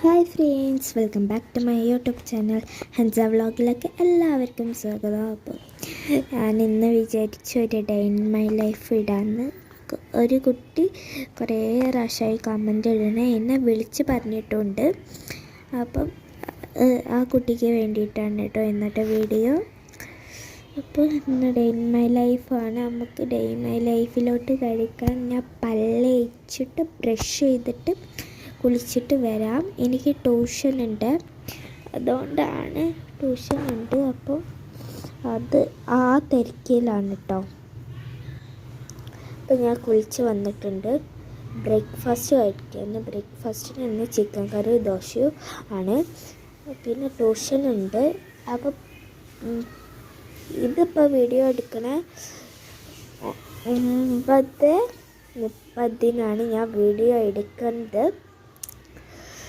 Hi friends, welcome back to my YouTube channel Hansa വ്ളോഗിലേക്ക് എല്ലാവർക്കും സ്വാഗതം. അപ്പോൾ ഞാൻ ഇന്ന് വിചാരിച്ചു ഒരു ഡേ ഇൻ മൈ ലൈഫ് ഇടാമെന്ന്. ഒരു കുട്ടി കുറേ പ്രാവശ്യമായി കമൻ്റ് ഇടണേ, എന്നെ വിളിച്ച് പറഞ്ഞിട്ടുണ്ട്. അപ്പം ആ കുട്ടിക്ക് വേണ്ടിയിട്ടാണ് കേട്ടോ ഇന്നത്തെ വീഡിയോ. അപ്പോൾ ഇന്ന് ഡേ ഇൻ മൈ ലൈഫാണ്. നമുക്ക് ഡേ ഇൻ മൈ ലൈഫിലോട്ട് കഴിക്കാൻ ഞാൻ പല്ലേച്ചിട്ട് ബ്രഷ് ചെയ്തിട്ട് കുളിച്ചിട്ട് വരാം. എനിക്ക് ട്യൂഷനുണ്ട്, അതുകൊണ്ടാണ് ട്യൂഷനുണ്ട്. അപ്പോൾ അത് ആ തിരക്കിലാണ് കേട്ടോ. അപ്പോൾ ഞാൻ കുളിച്ച് വന്നിട്ടുണ്ട്. ബ്രേക്ക്ഫാസ്റ്റ് കഴിക്കുന്നു. ബ്രേക്ക്ഫാസ്റ്റിന് ഇന്ന് ചിക്കൻ കറി ദോശയും ആണ്. പിന്നെ ട്യൂഷനുണ്ട്. അപ്പം ഇതിപ്പോൾ വീഡിയോ എടുക്കണ 9:30 ഞാൻ വീഡിയോ എടുക്കുന്നത്.